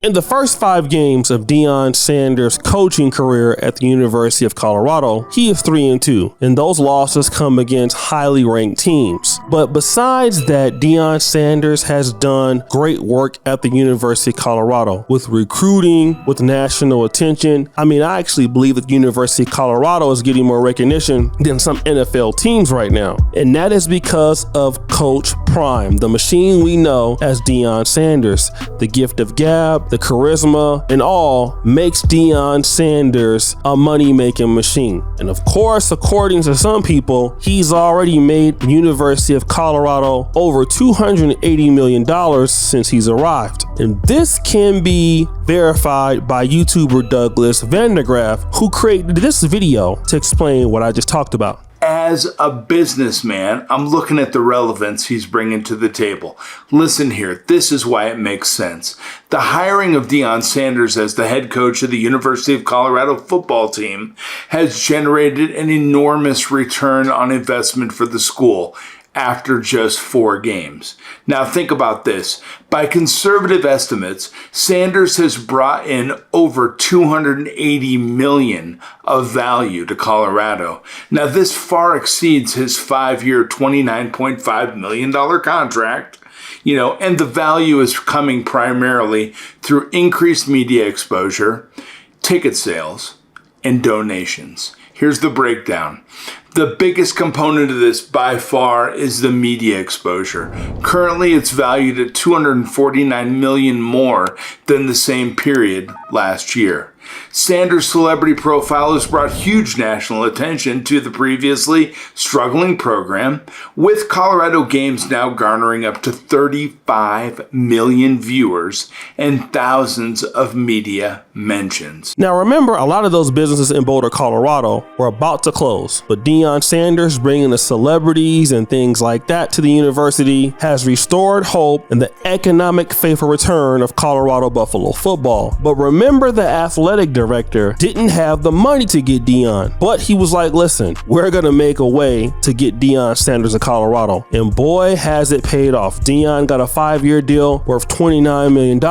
In the first 5 games of Deion Sanders' coaching career at the University of Colorado, he is 3-2, and those losses come against highly ranked teams. But besides that, Deion Sanders has done great work at the University of Colorado with recruiting, with national attention. I actually believe that the University of Colorado is getting more recognition than some NFL teams right now. And that is because of Coach Prime, the machine we know as Deion Sanders. The gift of gab, the charisma, and all makes Deion Sanders a money-making machine. And of course, according to some people, he's already made the University of Colorado over $280 million since he's arrived. And this can be verified by YouTuber Douglas Vandergraff, who created this video to explain what I just talked about. As a businessman, I'm looking at the relevance he's bringing to the table. Listen here, this is why it makes sense. The hiring of Deion Sanders as the head coach of the University of Colorado football team has generated an enormous return on investment for the school after just 4 games. Now think about this. By conservative estimates, Sanders has brought in over $280 million of value to Colorado. Now this far exceeds his 5-year, $29.5 million contract. And the value is coming primarily through increased media exposure, ticket sales, and donations. Here's the breakdown. The biggest component of this by far is the media exposure. Currently, it's valued at $249 million more than the same period last year. Sanders' celebrity profile has brought huge national attention to the previously struggling program, with Colorado games now garnering up to 35 million viewers and thousands of media mentions. Now remember, a lot of those businesses in Boulder, Colorado were about to close, but Deion Sanders bringing the celebrities and things like that to the university has restored hope in the economic faithful return of Colorado Buffalo football. But remember, the athletic director didn't have the money to get Deion, but he was like, listen, we're gonna make a way to get Deion Sanders to Colorado. And boy, has it paid off. Deion got a 5-year deal worth $29 million,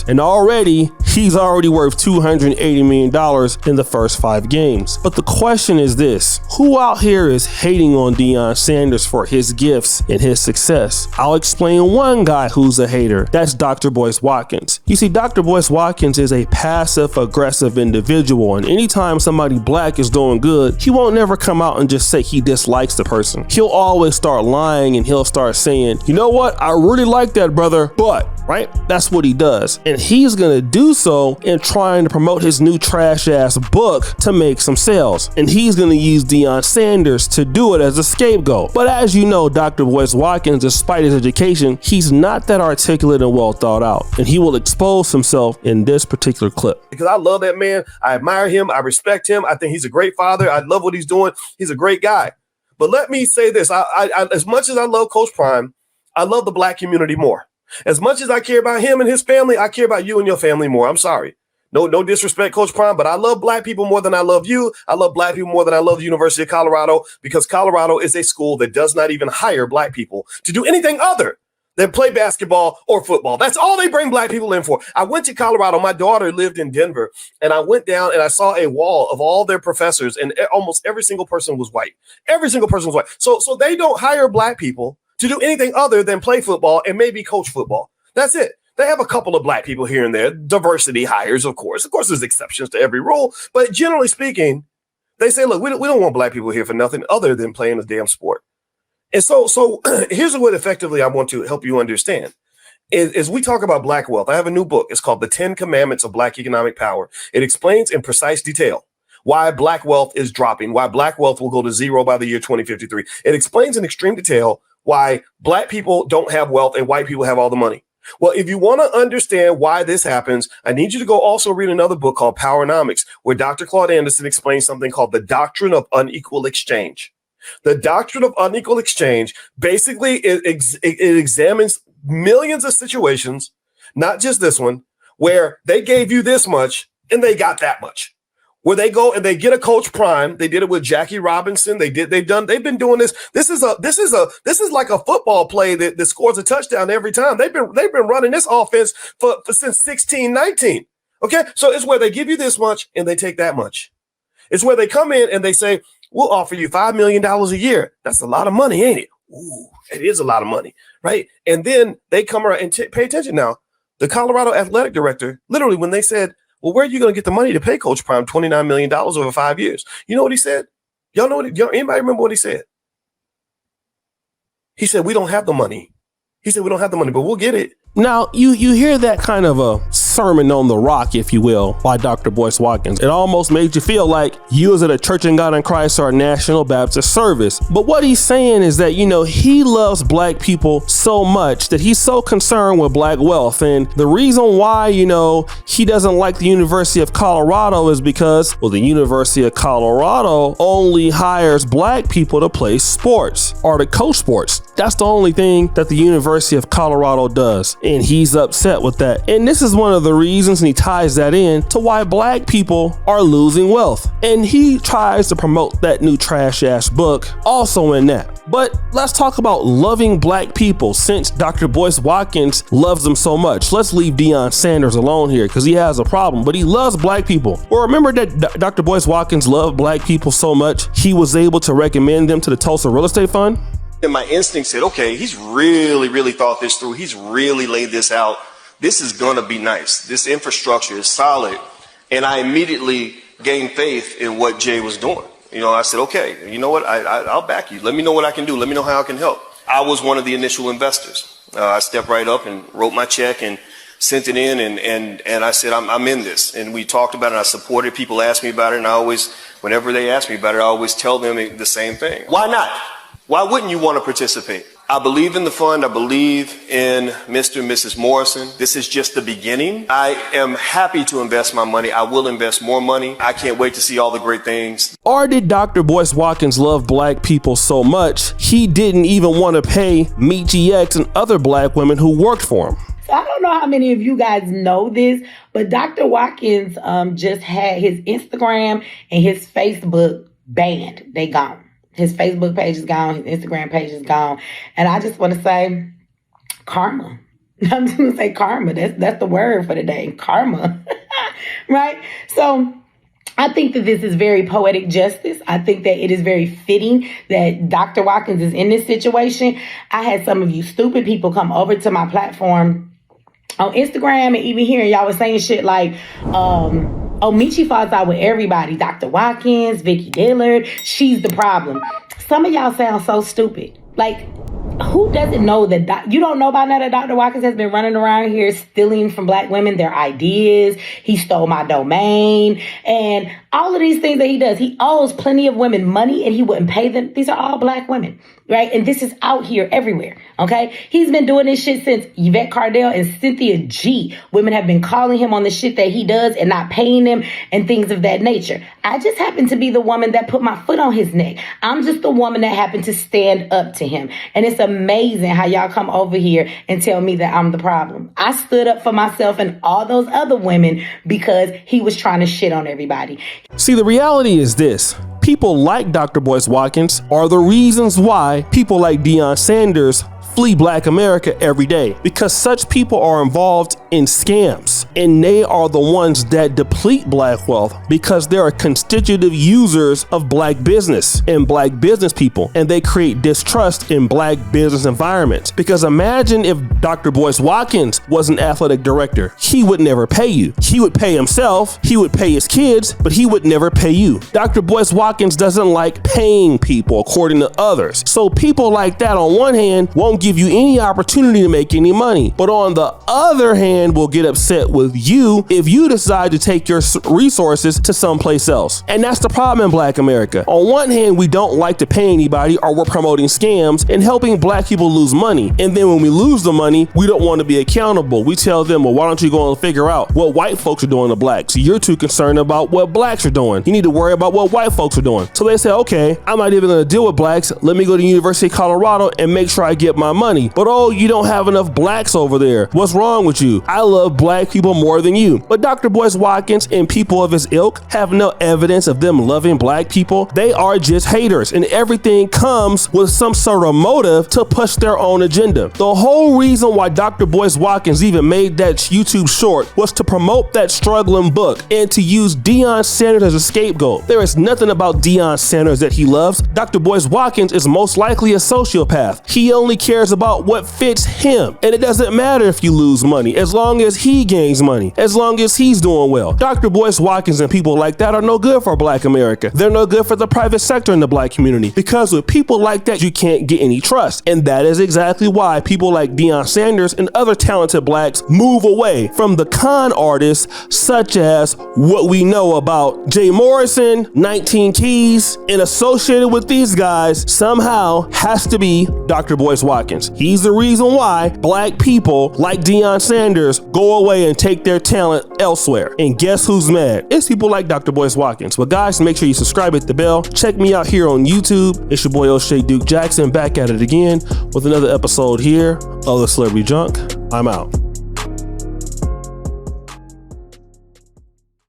and already he's worth $280 million in the first 5 games. But the question is this: who out here is hating on Deion Sanders for his gifts and his success? I'll explain one guy who's a hater. That's Dr. Boyce Watkins. You see, Dr. Boyce Watkins is a passive-aggressive individual, and anytime somebody black is doing good, he won't never come out and just say he dislikes the person. He'll always start lying, and he'll start saying, you know what, I really like that brother, but, right? That's what he does. And he's gonna do so in trying to promote his new trash ass book to make some sales. And he's gonna use Deion Sanders to do it as a scapegoat. But as you know, Dr. Boyce Watkins, despite his education, he's not that articulate and well thought out. And he will expose himself in this particular clip. Because I love that man. I admire him. I respect him. I think he's a great father. I love what he's doing. He's a great guy. But let me say this. I as much as I love Coach Prime, I love the black community more. As much as I care about him and his family, I care about you and your family more. I'm sorry. No disrespect, Coach Prime, but I love black people more than I love you. I love black people more than I love the University of Colorado, because Colorado is a school that does not even hire black people to do anything other than play basketball or football. That's all they bring black people in for. I went to Colorado. My daughter lived in Denver, and I went down and I saw a wall of all their professors, and almost every single person was white. Every single person was white. So they don't hire black people to do anything other than play football and maybe coach football. That's it. They have a couple of black people here and there, diversity hires, of course. Of course, there's exceptions to every rule, but generally speaking, they say, look, we don't want black people here for nothing other than playing a damn sport. And so here's what effectively I want to help you understand. As we talk about black wealth, I have a new book. It's called The 10 Commandments of Black Economic Power. It explains in precise detail why black wealth is dropping, why black wealth will go to zero by the year 2053. It explains in extreme detail why black people don't have wealth and white people have all the money. Well, if you want to understand why this happens, I need you to go also read another book called Powernomics, where Dr. Claude Anderson explains something called the doctrine of unequal exchange. The doctrine of unequal exchange, basically, it examines millions of situations, not just this one, where they gave you this much and they got that much. where they go and they get a Coach Prime. They did it with Jackie Robinson. They've been doing this. This is like a football play that scores a touchdown every time. They've been running this offense for since 16-19. Okay, so it's where they give you this much and they take that much. It's where they come in and they say, we'll offer you $5 million a year. That's a lot of money, ain't it? Ooh, it is a lot of money, right? And then they come around and pay attention now. The Colorado athletic director, literally when they said, well, where are you going to get the money to pay Coach Prime $29 million over 5 years? You know what he said? Y'all know anybody remember what he said? He said, we don't have the money. He said, we don't have the money, but we'll get it. Now, you hear that kind of a sermon on the rock, if you will, by Dr. Boyce Watkins. It almost made you feel like you was at a Church in God in Christ or a National Baptist service. But what he's saying is that, he loves black people so much that he's so concerned with black wealth. And the reason why, he doesn't like the University of Colorado is because, the University of Colorado only hires black people to play sports or to coach sports. That's the only thing that the University of Colorado does. And he's upset with that. And this is one of the reasons, and he ties that in to why black people are losing wealth. And he tries to promote that new trash ass book also in that. But let's talk about loving black people, since Dr. Boyce Watkins loves them so much. Let's leave Deion Sanders alone here because he has a problem, but he loves black people. Well, remember that Dr. Boyce Watkins loved black people so much, he was able to recommend them to the Tulsa Real Estate Fund? And my instinct said, okay, he's really, really thought this through. He's really laid this out. This is going to be nice. This infrastructure is solid. And I immediately gained faith in what Jay was doing. I said, okay, you know what? I'll back you. Let me know what I can do. Let me know how I can help. I was one of the initial investors. I stepped right up and wrote my check and sent it in. And I said, I'm in this. And we talked about it. I supported. People asked me about it. And I always, whenever they ask me about it, I always tell them the same thing. Why not? Why wouldn't you want to participate? I believe in the fund. I believe in Mr. and Mrs. Morrison. This is just the beginning. I am happy to invest my money. I will invest more money. I can't wait to see all the great things. Or did Dr. Boyce Watkins love black people so much he didn't even want to pay Meet GX and other black women who worked for him? So I don't know how many of you guys know this, but Dr. Watkins just had his Instagram and his Facebook banned. They gone. His Facebook page is gone. His Instagram page is gone. And I just want to say karma. I'm just going to say karma. That's the word for the day. Karma. Right? So I think that this is very poetic justice. I think that it is very fitting that Dr. Watkins is in this situation. I had some of you stupid people come over to my platform on Instagram and even hearing y'all was saying shit like, Michi falls out with everybody. Dr. Watkins, Vicky Dillard, she's the problem. Some of y'all sound so stupid. Like, who doesn't know that you don't know by now that Dr. Watkins has been running around here stealing from black women their ideas. He stole my domain and all of these things that he does. He owes plenty of women money and he wouldn't pay them. These are all black women, right? And this is out here everywhere, okay? He's been doing this shit since Yvette Cardell and Cynthia G. Women have been calling him on the shit that he does and not paying them and things of that nature. I just happen to be the woman that put my foot on his neck. I'm just the woman that happened to stand up to him. And it's amazing how y'all come over here and tell me that I'm the problem. I stood up for myself and all those other women because he was trying to shit on everybody. See, the reality is this. People like Dr. Boyce Watkins are the reasons why people like Deion Sanders flee black America every day, because such people are involved in scams and they are the ones that deplete black wealth because they are constitutive users of black business and black business people, and they create distrust in black business environments. Because imagine if Dr. Boyce Watkins was an athletic director, he would never pay you. He would pay himself, he would pay his kids, but he would never pay you. Dr. Boyce Watkins doesn't like paying people according to others. So people like that on one hand won't give you any opportunity to make any money, but on the other hand will get upset with you if you decide to take your resources to someplace else. And that's the problem in black America. On one hand, we don't like to pay anybody, or we're promoting scams and helping black people lose money. And then when we lose the money, we don't want to be accountable. We tell them, well, why don't you go and figure out what white folks are doing to blacks? You're too concerned about what blacks are doing. You need to worry about what white folks are doing. So they say, okay, I'm not even going to deal with blacks. Let me go to the University of Colorado and make sure I get my money. But oh, you don't have enough blacks over there. What's wrong with you? I love black people more than you. But Dr. Boyce Watkins and people of his ilk have no evidence of them loving black people. They are just haters, and everything comes with some sort of motive to push their own agenda. The whole reason why Dr. Boyce Watkins even made that YouTube short was to promote that struggling book and to use Deion Sanders as a scapegoat. There is nothing about Deion Sanders that he loves. Dr. Boyce Watkins is most likely a sociopath. He only cares about what fits him, and it doesn't matter if you lose money as long as he gains money, as long as he's doing well. Dr. Boyce Watkins and people like that are no good for Black America. They're no good for the private sector in the Black community, because with people like that you can't get any trust, and that is exactly why people like Deion Sanders and other talented blacks move away from the con artists such as what we know about Jay Morrison, 19 Keys, and associated with these guys somehow has to be Dr. Boyce Watkins. He's the reason why black people like Deion Sanders go away and take their talent elsewhere. And guess who's mad? It's people like Dr. Boyce Watkins. But guys, make sure you subscribe, hit the bell. Check me out here on YouTube. It's your boy O'Shea Duke Jackson, back at it again with another episode here of The Celebrity Junk. I'm out.